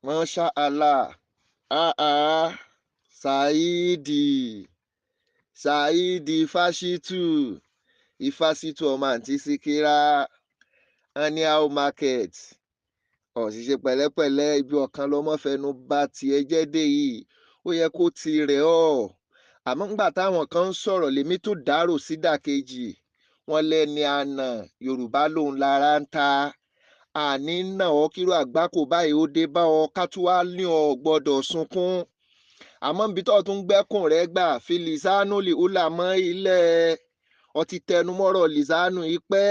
Masha Allah. Saidi Fásitù Ifásitù ọmọ àǹtí Síkírà Anyhow market òṣìṣẹ́ pẹ̀lẹ́pẹ̀lẹ́ ibi ọ̀kan lọmọ fẹnu bá tiẹ̀ jẹ́ dé yìí ó yẹ kó ti rẹ̀ ọ́ àmọ́ ńgbà táwọn kan ń sọ̀rọ̀ lèmi tó dárò sídàkejì wọn lẹ́ni àná Yorùbá lòun lára ń ta àní náà ọ kíró àgbákò báyìí ó dé bá ọ ká tún wá ní ọ gbọ́dọ̀ sunkún àmọ́ níbi tó tún gbẹ́kùn rẹ gbà fi lìsánù lè ó là mọ́ ilẹ̀ ọtí tẹnumọ́rọ̀ lìsánù yìí pẹ́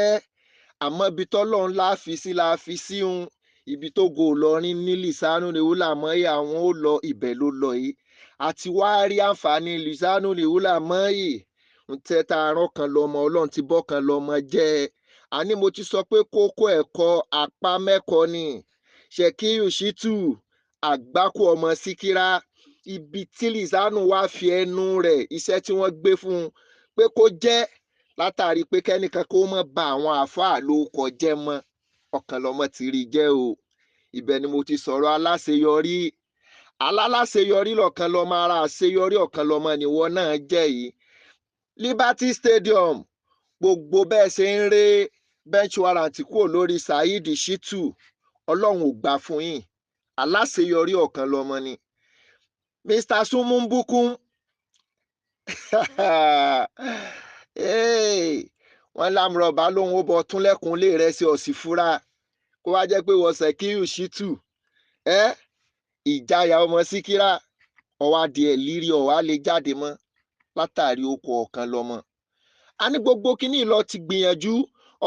àmọ́ ibi tọ́lọ́run láfi sí un ibi tó go lọrin ní lìsánù lè ó là mọ́ yìí àwọn ó lọ ibẹ̀ ló lọ yìí àti wá rí àǹfààní lìsánù lè ó là mọ́ yìí ń tẹ́ta arán kan lọ́mọ ọlọ́run ti bọ́ kan lọ́mọ jẹ́ àní mo ti sọ pé kókó ẹ̀kọ́ apá mẹ́kọ ni Ṣèkíyù Ṣítù àgbákò ọmọ Síkírà ibi tí lìsánù wá fi ẹnu rẹ̀ iṣẹ́ tí wọ́n gbé fún un pé kó jẹ́ látàrí pé kẹ́nìkan kó mọ̀ bá àwọn àáfàá ló kọ jẹ́ mọ́ ọkàn lọ́mọ ti rí jẹ́ o ibẹ̀ ni mo ti sọ̀rọ̀ aláṣeyọrí aláṣeyọrí lọ́kàn lọ́mọ ara àṣeyọrí ọ̀kan lọ́mọ nìwọ náà jẹ́ yìí Liberty Stadium gbogbo bẹ́ẹ̀ ṣe ń ré bench warrant kúrò lórí Saidi Shittu ọlọ́run ò gbà fún yín aláṣeyọrí ọ̀kan lọ́mọ ni Mr. Sumumbukum wọ́n lámúrọ̀bá lòun ó bọ túnlẹ̀kùn lè rẹ̀ sí ọ̀sì fúra kó wá jẹ́ pé wọ́n Ṣèkíyù Ṣítù ìjayà ọmọ Síkírà ọwá díẹ̀ lírí ọwá lè jáde mọ́ látàrí okò ọ̀kan lọ́mọ a ní gbogbo kínní lọ ti gbìyànjú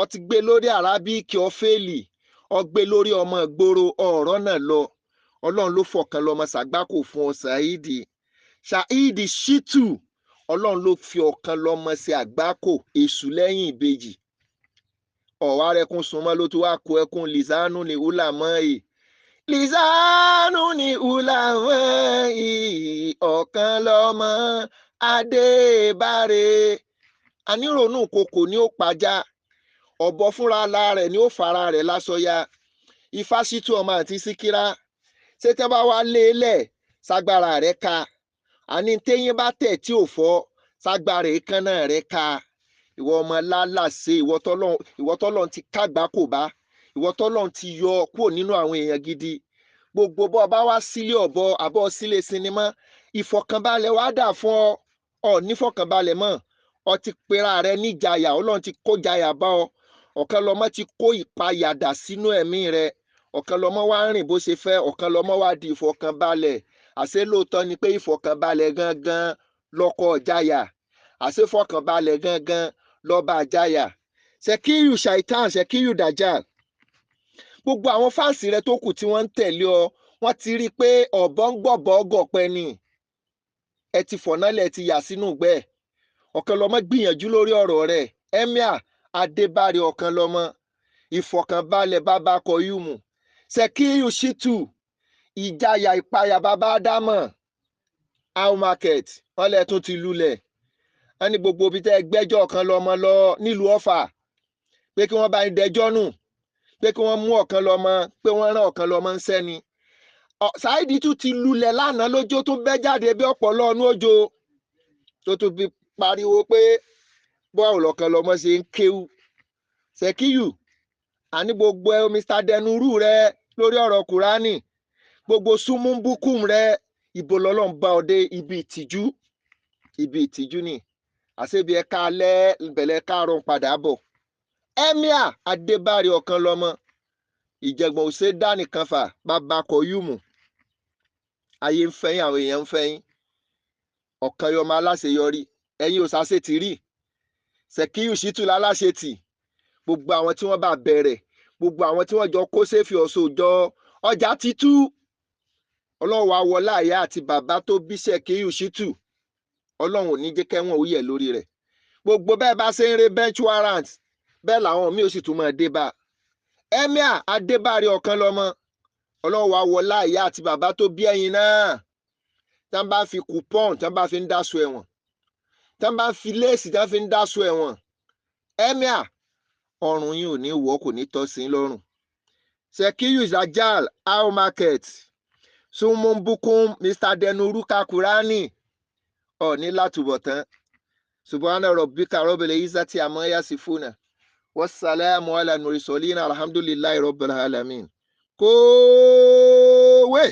ọ ti gbé lórí arábíkì ọfẹ́ẹ̀lì ọ gbé lórí ọmọ ìgboro ọ̀rọ̀ náà lọ ọlọ́run ló fọ̀kan lọ́mọ ṣàgbákò fún ọ Saidi Shittu ọlọ́run ló fi ọ̀kan lọ́mọ sí àgbákò èṣù lẹ́yìn ìbejì ọ̀wá rẹkún súnmọ́ ló tún wá kó ẹkún lìsánù ní húlàmọ́ yìí lìsánù ní húlàmọ́ yìí ọ̀kan lọ́mọ adébáre anírònú kòkò ní ó pàjá ọ̀bọ fúnra rẹ̀ ní ó fara rẹ̀ lásọyà Ifásitù ọmọ àti Síkírà ṣé tẹ́ bá wá lélẹ̀ ságbára rẹ̀ ka àní téyín bá tẹ̀ tí ò fọ́ ságbára èékánná rẹ̀ ka ìwọ ọmọ lálàsẹ ìwọ tọ́lọ́run ti kágbá kò bá ìwọ tọ́lọ́run ti yọ kúrò nínú àwọn èèyàn gidi gbogbo bọ́ ọba wá sílé ọ̀bọ àbọ̀ sílé sinimá ìfọ̀kànbalẹ̀ wá dà fún ọ nífọ̀kànbalẹ̀ mọ́ ọ ti pera rẹ níjàyà ọlọ́run ti kó jàyà bá ọ ọ̀kan lọ́mọ ti kó ìpayàdà sínú ẹ̀mí rẹ ọ̀kan lọ́mọ wá ń rìn bó ṣe fẹ́ ọ̀kan lọ́mọ wá di ìfọ̀kànbalẹ̀ àṣé lóòótọ́ ni pé ìfọ̀kànbalẹ̀ gangan lọ́kọ jàyà àṣé fọ̀kànbalẹ̀ gangan lọ́ba jàyà Ṣèkíyù Shaitan Ṣèkíyù Dajjal gbogbo àwọn fáǹsì rẹ tó kù tí wọ́n ń tẹ̀lé ọ wọ́n ti rí i pé ọ̀bọ ń gbọ̀bọ̀ gọ̀pẹ́ ni ẹ ti fọ̀nálẹ̀ ti yà sínú ìgbẹ́ ọ̀kan lọ́mọ gbìyànjú lórí ọ̀rọ̀ rẹ̀ Emir Adébárí ọ̀kan lọ́mọ ìfọ̀kànbalẹ̀ bàbá Koyumu Ṣèkíyù Ṣítù ìjayà ìpayà bàbá Ádámọ̀ How market wọ́n lẹ̀ tún ti lulẹ̀ wọ́n ní gbogbo ibi tẹ́ gbẹ́jọ́ ọ̀kan lọ́mọ lọ nílùú Ọ̀fà pé kí wọ́n bá ń dẹjọ́ nù pé kí wọ́n mú ọ̀kan lọ́mọ pé wọ́n rán ọ̀kan lọ́mọ ń sẹ́ni Saidi tún ti lulẹ̀ lánàá lójó tó bẹ́ jáde bí ọ̀pọ̀lọ́ ọ̀nù òjò tó tún fi pariwo pé bọ́ọ̀ lọ́kan lọ́mọ ṣe ń kéwú Ṣèkíyù àní gbogbo Mr. Denuru rẹ lórí ọ̀rọ̀ Kùránì gbogbo Sumumbukum rẹ ibo lọ́lọ́run bá ọdẹ ibi ìtìjú ni àṣebi ẹ̀ka alẹ́ ìbẹ̀lẹ̀ káàrọ̀ padà bọ̀ Emir Adébárí ọ̀kan lọ́mọ ìjẹ̀gbọ̀n òṣè dánìkan fà bàbá Koyumu ayé ń fẹ́yìn àwọn èèyàn ń fẹ́yìn ọ̀kan yọmọ aláṣeyọrí ẹ̀yin ò ṣàṣetì rí Ṣèkíyù Ṣítù láláṣetì gbogbo àwọn tí wọ́n bá bẹ̀rẹ̀ gbogbo àwọn tí wọ́n jọ kó séfì ọ̀ṣọ́ jọ ọjà títú ọlọ́run wa wọlá àyà àti bàbá tó bí Ṣèkíyù Ṣítù ọlọ́run ò ní jẹ́ kẹ́wọ̀n ó yẹ̀ lórí rẹ̀ gbogbo bẹ́ẹ̀ bá ṣe ń rí bench warrant bẹ́ẹ̀ làwọn míì ó sì tún máa dé bá Emir Adébárí ọ̀kan lọ́mọ ọlọ́run wa wọlá àyà àti bàbá tó bí ẹ̀yin náà tí wọ́n bá fi coupon tí wọ́n bá fi ń dáṣọ ẹ̀wọ̀n tí wọ́n bá fi léèsì tí wọ́n fi ń dáṣọ ẹ̀wọ̀n Emir ọrùn yìí ò ní wọ́ kò ní tọ́ sí lọ́rùn Ṣèkíyù Dajjal How market sumumbukum Mr. Denuruka Kurani ọ̀ ní látúbọ̀tán subhana rabbika rabbil izzati amma yasifuna wassalamu ala mursalin alhamdulillahi rabbil alamin kówé.